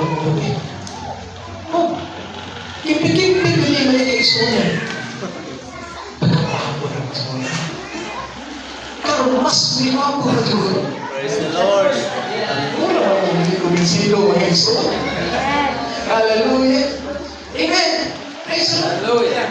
mabuti. Oh, kimpi-kimpi hindi man yung kaisunan. Pagkapapo ng kaisunan. Pero mas limapo na doon. Praise the Lord. Muna mo hindi kumisilo mga kaisunan. Hallelujah. Amen. Praise the Lord. Hallelujah.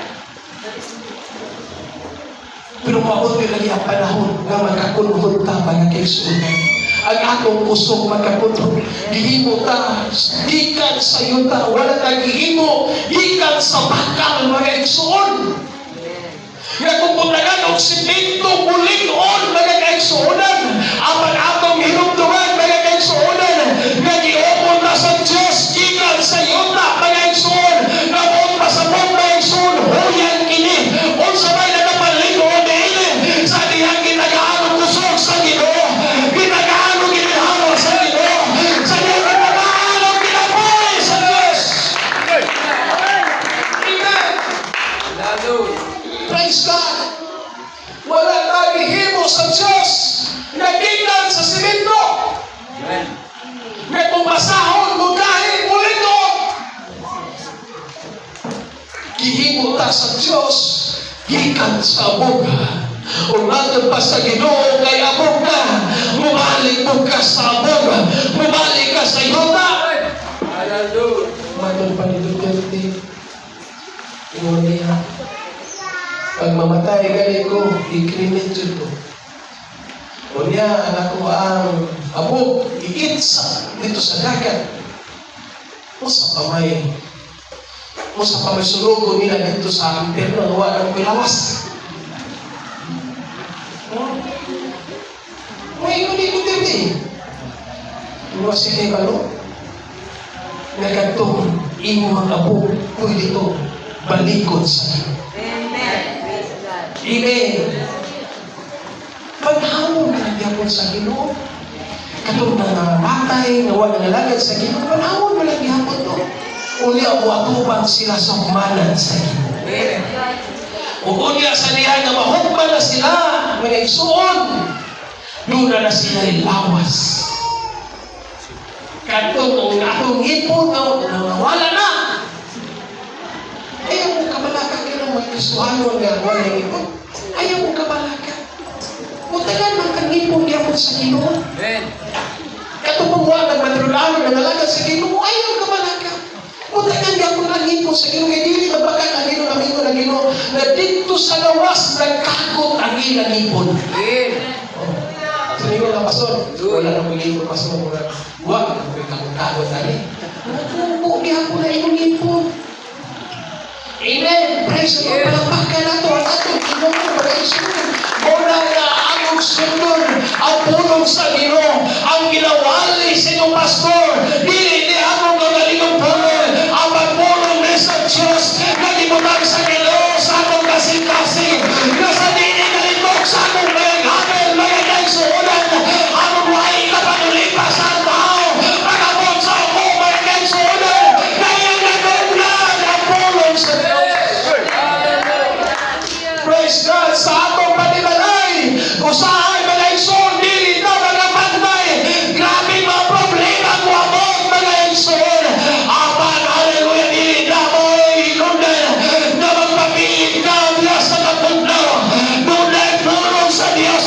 Pero mabuti lagi ang panahon na magkakunhod ta mga kaisunan. Ang atong usok magkakunhod. Gihimo ta, gikan sa yuta, wala ta gihimo, gikan sa bakal mga kaisunan. Nga kung punlagan og simento bulig-on mga kaisunan, apan atong hinumduman mga kaisunan, nga giupon na sa Diyos, gikan sa yuta mga kaisunan, nga buong pasabot mga kaisunan, huyan kini, unsa may nagapaligon sa diyang ginagaano kusog sa Ginoo, ginagaano ginahalo sa Ginoo, sa diyang ginagaano ginabuhay sa Diyos. Amen. Hallelujah. Praise God. Wala nagihimo sa Diyos na gikan sa simento. Amen. May pumasahon mo kahit mulito. Gihimo ta sa Diyos gikan sa buga. Kung natin pa sa Ginoo kay abog ka, bumalik mo ka sa abog, bumalik ka sa yuta. Hallelujah. Matol pa ni Duterte, ingon niya, pag mamatay gali ko, i-cremate yun ko. O niya, anak ko ang abog, i-itsa dito sa dagat. Musa pa may surugo nila dito sa impyerno, nawa ng pilawas. May ingon din. Mga sige kalo, nagkatong imo ang abog, pwede ito balikod sa iyo. Amen. Panahon na nagyapon sa Ginoo. Katong na matay, nawa na nalagad sa Ginoo, panahon na nagyapon to. Uli ang watubang sila sa humanan sa Ginoo. Ug unya sa niya nga mahugman na sila, mga isuon, doon na sila lawas. Katong atong ipon na nawala na. Ayaw mo kabalaka ka ng mga isuanon nga wala yung ipon. Ayaw mo kabalaka. Mutagan man ang ipon niya sa Ginoo. Amen. Katong pangwa nagmadrugano na nalagad sa Ginoo, ayaw kabalaka. Mutagan niya kung ang ipon sa Ginoo. Kaya dili magbakan ang ino ng ino ng Ginoo na dito sa lawas nagkakot ang ilang ipon. Amen. Sinigo na pastor, wala na mag-ipon pastor. Huwag, nagkakot tali. Nagkakot niya ako na inyong ipon. Amen. Praise the Lord. Palapakan nato ang atong Ginoo mga isunan. Muna na ang sundon ang pulong sa Ginoo, ang ginawali sa inyong pastor. Dili ni atong gagaling pulong, ang pagpulong na sa Diyos na dimutang sa Ginoo sa atong kasing-kasing. Na sa dili kalitok sa atong mga hamel, mga kaisunan, ang buhay na panulipas ang tao. Pagabot sa ako, mga kaisunan, kaya nagaglan ang pulong sa Diyos. Praise God sa atong panimalay. Usahay mga ison, dili na mga pantay. Grabe mga problema ko abot mga ison. Apan, hallelujah, dili na mo inunan na magpapilit ka diya sa kapugnaw. Nunay pulong sa Diyos.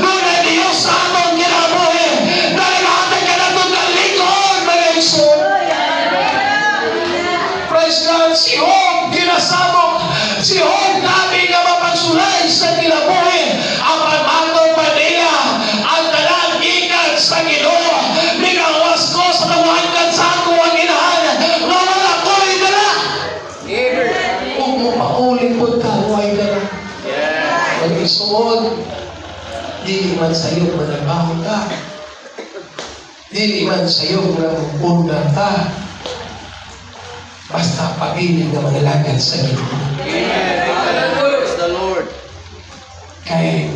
Nunay Diyos sa atong kinabuhi. Nalagatan ka na itong kalikod mga ison. Praise God, si Job ginasabok. Si Job namin nga mapagsulay sa kinabuhi. Ang pagmatong pa niya, ang talang ikan sa Ginoo. Minawas ko sa tawagan sa ako ang inahan. Mawala ko'y dala. Amen. Kung mo mauling po ka, huwag dala. Mag-isuod, dili man sa'yo manabaho ka. Dili man sa'yo mapunda ka. Basta pabiling na mangalagad sa Ginoo. Praise the Lord. Kaya,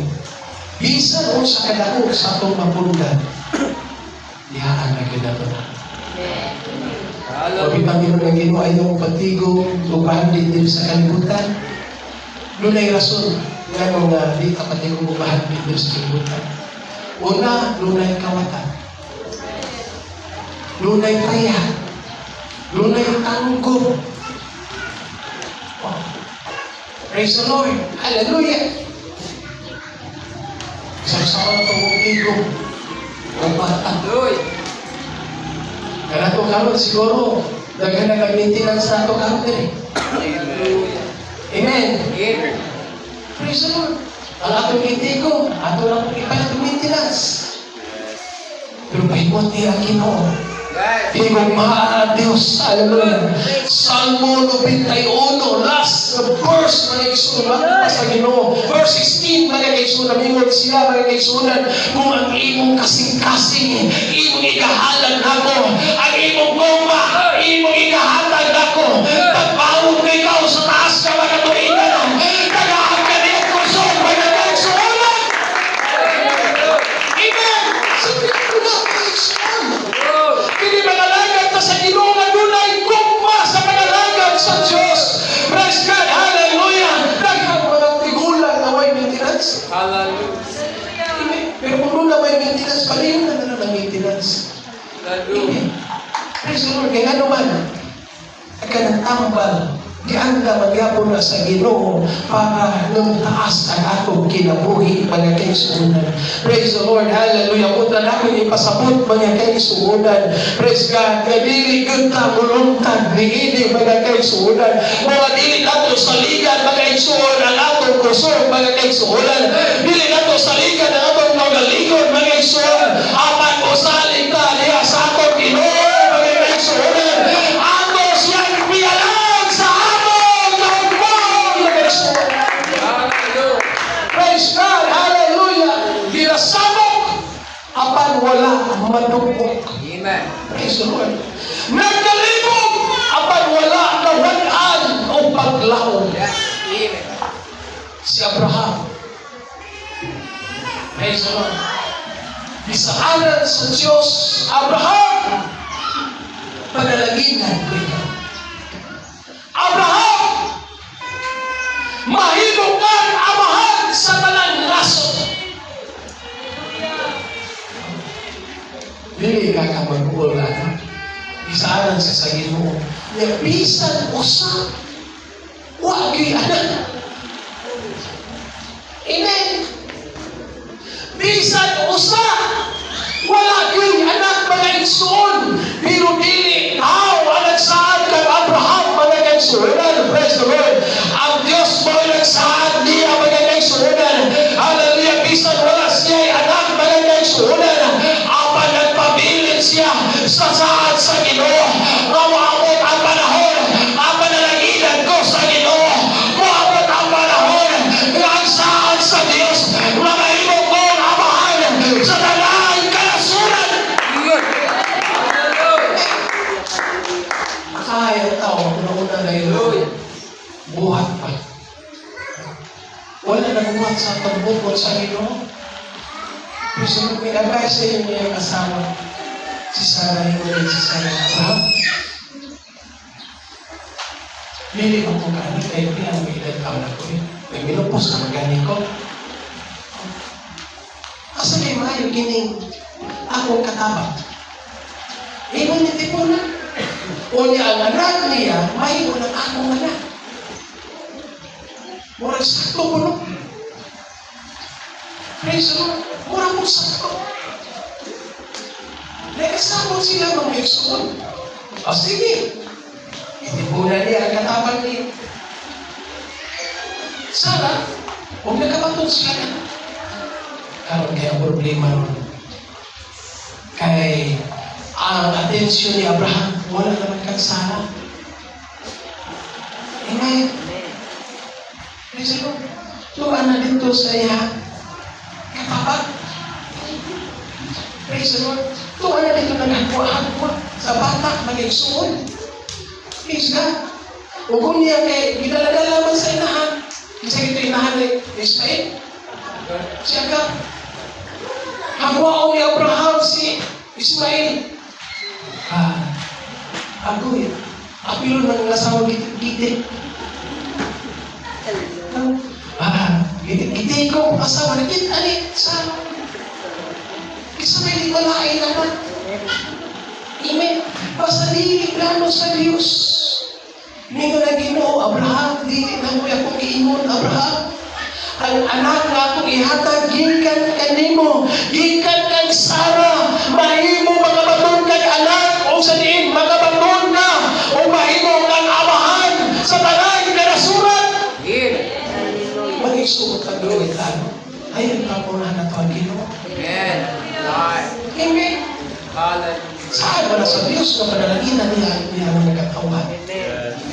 bisan mo sa kadako sa atong mapundan, dihaan na ginato na. Pabitangin mo na Ginoo, ayaw mo patigong, upahan din sa kalibutan. Lunay rason, nga mga di ka patigong upahan din sa kalibutan. Una, lunay kawatan. Lunay taya. Lunay tanggo. Oh. Praise the Lord. Hallelujah. Isa-isa ko na itong igo. Ang bata. Hallelujah. Kaya ito karon siguro, daghan na mag-maintenance na ito karon din. Hallelujah. Amen. Amen. Praise the Lord. Ang atong igo, ato lang ipalit ng maintenance. Pero mahimot niya ang Ginoo. Yes. Higong mahal Diyos. Hallelujah. Salmo 91, last verse, mga kaigsunan, sa Ginoo. Verse 16, mga kaigsunan, mingon sila, mga kaigsunan, kung ang imong kasing-kasing, imong igahalan nako, ang imong goma, imong igahatag nako, pagpahog na ikaw sa taas ka, mga tuinan, kagahan ka niya kusog, mga kaigsunan. Amen. Sabi ko na, kaigsunan. Kini mangalagad ta sa Ginoo nga dunay gugma sa pangalagad sa Dios. Praise God. Hallelujah. Daghang mga tigulang na way maintenance. Hallelujah. Amen. Pero kung doon na may maintenance, pareho na na ng maintenance. Hallelujah. Amen. Praise the Lord. Kaya nga naman, tambal, gianda magyapon na sa Ginoo para nung taas ang atong kinabuhi mga kaigsuonan. Praise the Lord. Hallelujah. Punta namin ipasabot mga kaigsuonan. Praise God. Nga dili gud ta muluntad niini mga kaigsuonan. Mga dili nato saligan mga kaigsuon ang atong kusog mga kaigsuonan. Dili nato saligan ang atong nagalingon mga kaigsuon. Apan usalig ta diha sa atong Ginoo mga kaigsuonan. Ato siyang piyalan sa praise God, hallelujah. Ginasabok apan wala madugok. Amen. Praise the Lord. Nagkalibog apan wala nawalan o paglaom. Yes. Amen. Si Abraham. Praise the Lord. Bisaanan sa Diyos, Abraham, panalaginan ko ikaw. Abraham, mahinugan amahan sa talang laso. Dili ka ka mag-ulan. Bisaanan sa Ginoo. Nga bisan usa, wa gyud anak. Amen. Bisan usa, wala gyud anak mga igsoon. Pero dili tao ang nagsaad kang Abraham mga igsuonan. Praise the Lord. Ang Diyos mo ay nagsaad niya mga igsuonan. Hallelujah. Bisan wala siya anak mga igsuonan. Apan nagpabilin siya sa saad sa Ginoo. Mawaabot ang panahon. Ang panalagilan ko sa Ginoo. Mawaabot ang panahon. Ang saad sa Diyos. Mamahimok ko ang amahan sa talang kalasuran. Kaya tao, una-una na yun. Buhat pa. Wala na buhat sa pagbukod sa Ginoo. Gusto ko may sa inyo yung asawa. Si Sarah yung ulit, si Sarah Abraham. Lili ko kung kani, kayo pinang may edad ka na ko eh. May minupos na magani ko. Asa may maayo kining akong katabang. Ingon niya tipo na. O niya ang anak niya, mahigo ng akong anak. Murang sakto ko no. Praise the Lord. Murang mo sakto. Nagkasabot sila ng Exxon. O sige. Hindi po na niya ang katabang niya. Sana, huwag nagkapatod sila na. Karoon kaya problema nun. Kay ang atensyon ni Abraham, wala naman kang sana. Amen. Praise the Lord. Tuwan na dito sa iya. Kapapag. Praise the Lord. Tuwan na dito naghakuha-hakuha sa bata, mag-igsuon. Praise God. Huwag niya kay gidala-dala man sa inahan. Kasi ito inahan ni Ismael. Siya ka. Hakuha ni Abraham si Ismael. Ako eh. Apilo ng nasawa gitik-gitik. Gitik-gitik ko asawa na git. Ani, sa isa may di malain naman. Amen. Basta dili plano sa Dios. Ningo na Ginoo, Abraham, dili na mo akong giingon, Abraham. Ang anak na akong ihatag, gikan kanimo, gikan kang Sarah, mahimo magabaton kang anak, o sa diin, magabaton na, o mahimo kang amahan sa tanang kanasurat. Mag-isuot ang luwit ano. Ayun ka po na ito ang Ginoo. Amen. Lord. Amen. Hallelujah. Saan wala sa Diyos na panalaginan niya ang nagkatawan.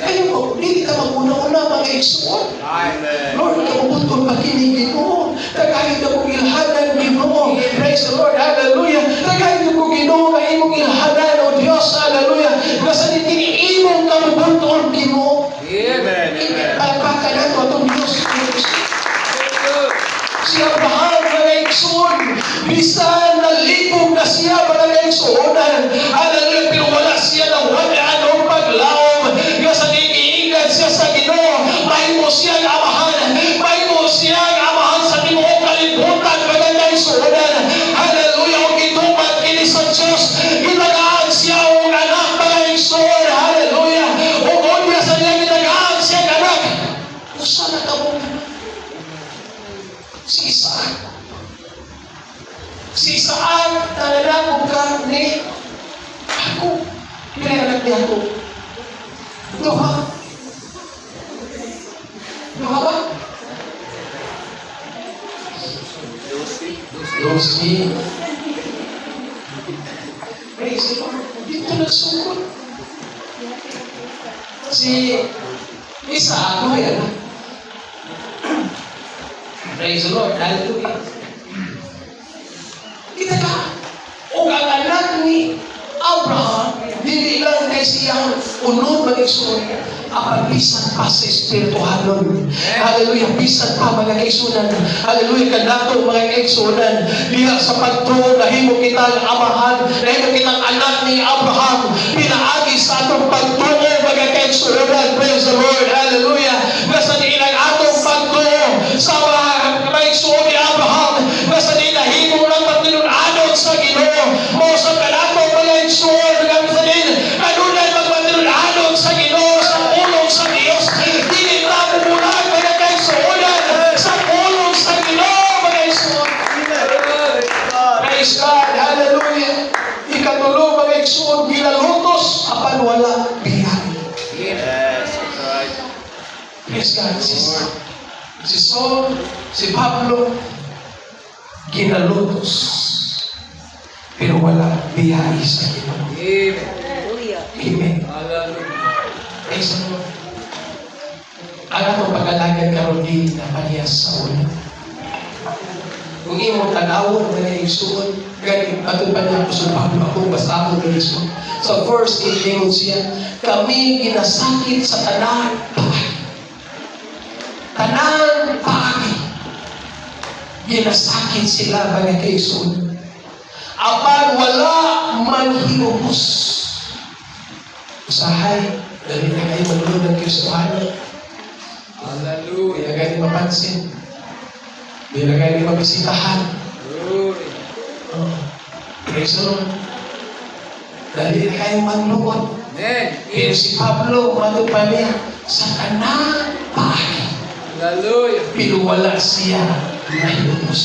Ayun po, hindi ka maguna-una mga isuot. Amen. Lord, kabutong pakinigin mo. Tagayin na kong ilhanan Ginoo. Praise the Lord. Hallelujah. Tagayin na kong Ginoo na imong ilhanan o Diyos. Hallelujah. Nasa nitiniimong kabutong Ginoo. Amen. Amen. Pagpaka na ito atong Diyos. Si Abraham mga igsoon. Bisan na libong na siya mga igsoonan. Hallelujah. Pero wala siya ng wagaan o paglaom. Nasa nitiingan siya sa Ginoo. Mahimo siyang amahan. Mahimo siyang amahan sa timuong kalibutan mga igsoonan. Hallelujah. O gitumat kini sa Diyos. Ginagaan siya o anak mga igsoon. Hallelujah. O kung sa niya ginagaan siya anak. Usa na ka mo. Si Isaac. Si Isaac, nananakog ka ni ako. Pinayanak niya ako. Duha. Duha ba? Lucy. Praise the Lord. Dito nagsugod. Si Isaac, ano yan? Praise the Lord. Hallelujah. Kita ka. O ang anak ni Abraham, dili lang kay siyang unod mag-igsoon, ang bisan pa sa espirituhanon. Hallelujah. Bisan pa mga kaigsunan. Hallelujah. Kanato mga kaigsunan. Diha sa pagtuo, nahimo kitang amahan, nahimo kitang anak ni Abraham. Pinaagi sa atong pagtuo mga kaigsunan. Praise the Lord. Hallelujah. Nasa niilang atong pagtuo sa mga kaigsunan ni Abraham. Nasa nahimo ng pagtinunanon sa Ginoo. Mo sa kanato mga kaigsunan. Nasa kanunay magpatinunanon sa Ginoo sa ulong sa Diyos. Dili na bumulag mga kaigsunan sa ulong sa Ginoo mga kaigsunan. Praise God. Hallelujah. Ikatulo mga kaigsunan ginalutos apan wala biyahe. Yes, that's right. Praise God. Si Saul, si Pablo, ginalutos. Pero wala biyahe sa Ginoo. Amen. Amen. Hallelujah. Praise the Lord. Ang atong pag-alagad karon din na paniyas sa una. Kung imong tanawon mga igsuon, gani atong paniyas sa Pablo ako basta ako ng igsuon. So first, ilingon siya, kami ginasakit sa tanan paagi. Tanan paagi. Ginasakit sila mga kaigsuon. Apan wala manghilubos. Usahay, dali na kayo manunod ng Kristohanan. Hallelujah. Hindi na kayo mapansin. Hindi na kayo mabisitahan. Glory. Praise the Lord. Dali na kayo manlukot. Amen. Pero si Pablo, matupa niya sa kanang paagi. Hallelujah. Pero wala siya nahilubos.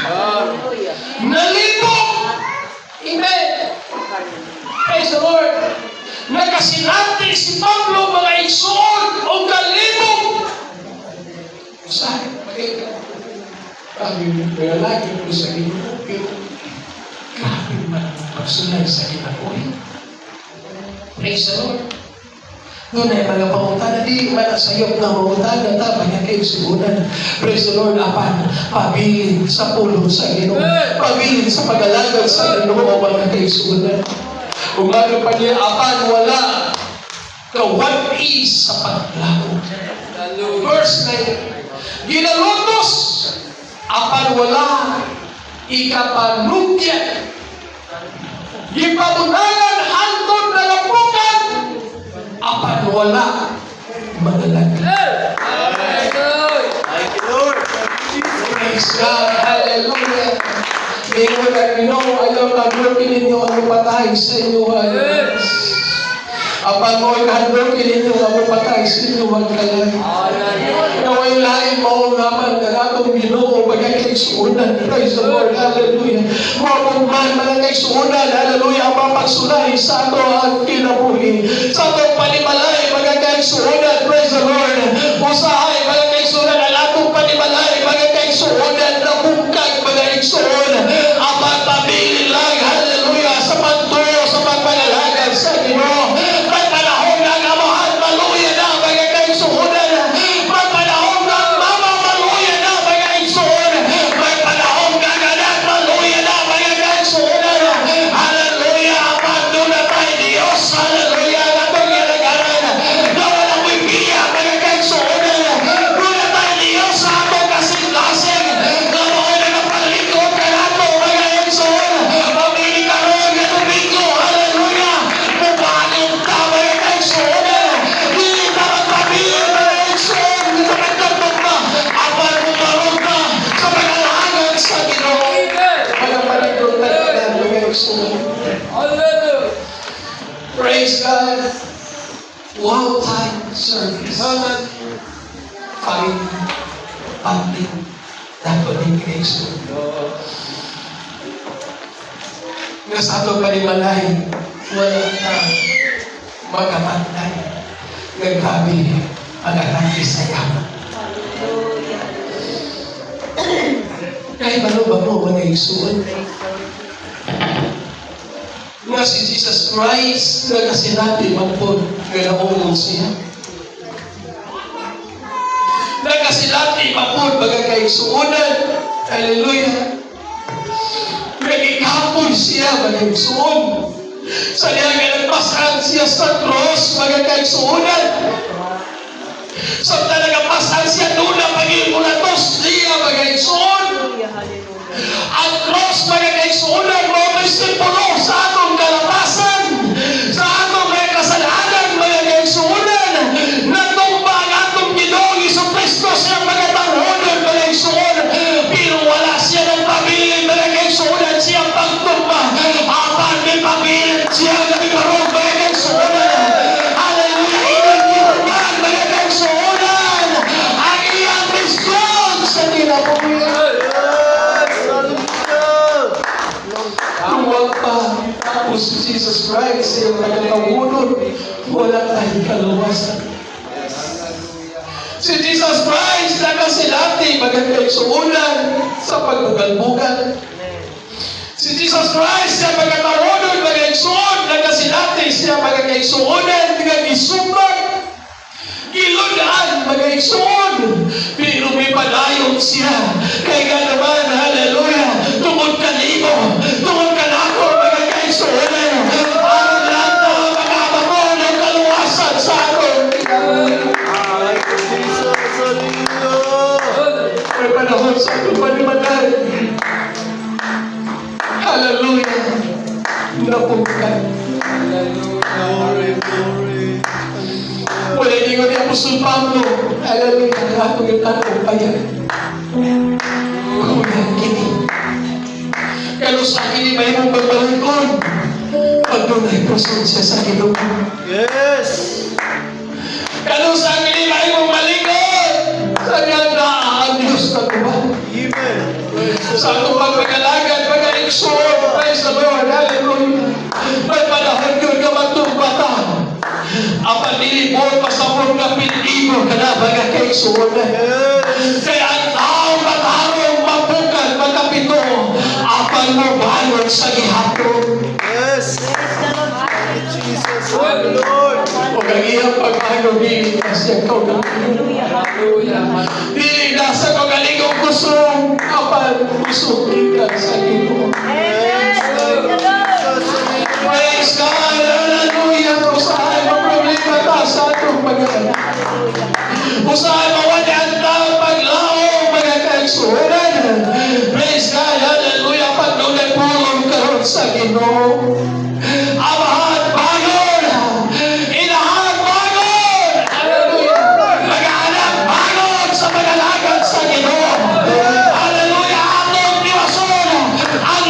Hallelujah. Nalibog! Amen! Praise the Lord! Nakasinati si Pablo mga igsoon o kalibog! Saan? Kami lagi po sa Ginoo, pero grabe man ang pagsunay sa Ginoo. Praise the Lord! Doon ay mga pangutana, di man sayop na pangutana, tama niya kayo sigunan. Praise the Lord, apan, pabilin sa pulong sa Ginoo. Pabilin sa pag-alagad sa Ginoo, o mga kayo sigunan. Kung ano pa niya, apan, wala kawagi sa paglago. Hallelujah. Verse 9, ginalutos, apan wala ikapanugyan. Gipabunalan hantod na lapukan, apan wala madalag. Hallelujah. Thank you, Lord. Praise God. Hallelujah. Ingon ang Ginoo, ayaw kadlokin ninyo ang mapatay sa inyong Yes. Apan mo kadlokin ninyo ang mapatay sa inyong kalay. Hallelujah. Naway lain mo naman ng atong Ginoo bagay kay suunan. Praise the Lord. Hallelujah. Mo man mga kay suunan. Hallelujah. Ang mapagsulay sa ato ang kinabuhi. Sa atong panimalay bagay kay suunan. Praise the Lord. Usahay bagay kay suunan ang atong panimalay bagay kay suunan na bukag bagay suunan. Apan pabilin lang. Hallelujah. Sa pagtuyo sa pagpanalagad sa Ginoo. May panahon na amahan maluya na bagay kay suunan. May panahon na mama maluya na bagay suunan. May panahon na anak maluya na bagay kay suunan. Hallelujah. Apan doon na tayo Diyos. Hallelujah. Natong yalagaran. Na walang wipiya bagay kay suunan. Doon na tayo Diyos sa atong kasing-kasing. Na mga nagpalikot ka nato bagay kay suunan. Pamili ka ron na tubigo. Hallelujah. Mubaling ka bagay kay suunan. Hindi ka magpapili bagay kay suunan. Hindi ka magtagpag ka. Apan mumarong ka sa pag-alagan sa Ginoo. Amen. Pagpalikot na ka bagay kay suunan. Hallelujah. Praise God. One time service. Fine. Panding. Dapat din Kristo. Nga sa ato panimalay, wala ka magamantay. Nagbabi ang arangki sa yaman. Kahit ano ba mo mga isuon? Nga si Jesus Christ, nagkasinati man po, nga naungol siya. Nagkasilati man po, baga kay suunan. Hallelujah. Nagikapon siya, baga kay suun. Sa niya nga nagpasan siya sa cross, baga kay suunan. Sa talaga pasan siya doon na pag-imunatos siya, baga kay suun. Ang cross magagay suunan mo may simbolo sa atong kalapasan, sa atong may kasalanan magagay suunan. Natumba ang atong Ginoong Jesucristo siya magatangonan magagay suunan. Pero wala siya ng pamilya magagay suunan siya pagtumba. Apan may pamilya siya nagkarong magagay suunan. Hallelujah! Inagkiruman magagay suunan. Ang iyang misyon sa kinabuhi. Tuwag pa tapos si Jesus Christ ay nagkatawunod, wala tayong kaluwasan. Si Jesus Christ nakasilati magagay suunan sa pagbugal-bugal. Si Jesus Christ siya magkatawunod magagay suun, nakasilati siya magagay suunan, magagay sumbag. Gilunaan magagay suun, pero may palayon siya. Kaya naman, hallelujah, tungod kanimo, tungod kanako, magagay suunan. Ang lahat na magkabamo ng kaluwasan sa akin. May panahon sa aking panimalay. Hallelujah. Napugkan. Wala ingon ni Apostol Pablo. Hallelujah. Ang atong itanong payan. Kulang kini. Kalo sa akin may mong pagbalikon. Pag doon ay presensya sa Ginoo. Yes! Kalo sa akin may mong balikon. Sanyang na ang Diyos na tuman. Amen! Sa atong pagpagalagad, pag-alikson. Praise the Lord. Hallelujah. May panahon yun ka magtumbatan. Apan nilibor pasapon na piligo ka na baga kay suunan. Kaya ang tao matarong mabukan magkapito. Apan mo bayon sa gihapon. Yes! Jesus, our Lord! O kagiyang pag-ano dili na siya ikaw na. Hallelujah. Dili na sa kagaligong kusong. Apan kusong ka sa Ginoo. Praise God! Hallelujah! Usahay mo problema ta sa atong pag-ano. Usahay mo wala ang taong paglaong magkakagsunan. Praise God! Hallelujah! Pag doon ay pulong karoon sa Ginoo. Amahan bagon! Inahan bagon! Hallelujah! Mag-aanap bagon sa pag-alagad sa Ginoo. Hallelujah! Atong diwason! Ang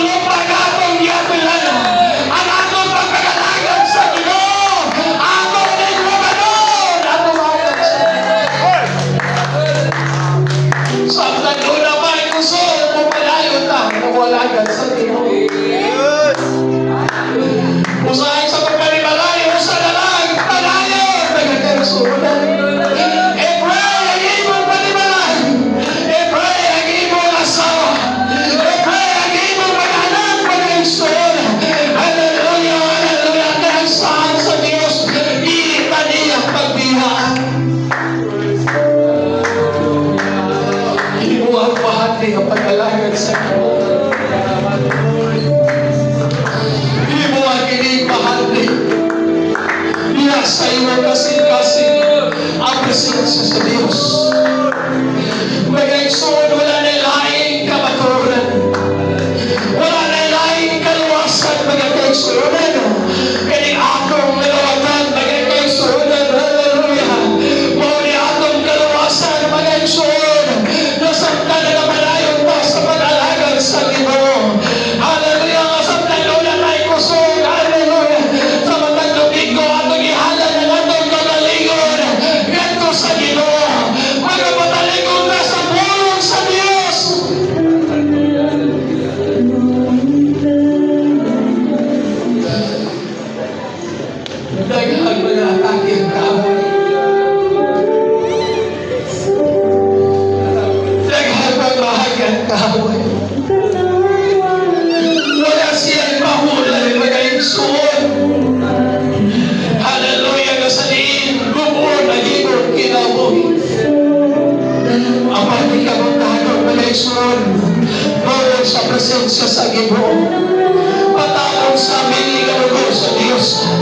Ginoo. Patawag sa amin ikadugo sa Diyos.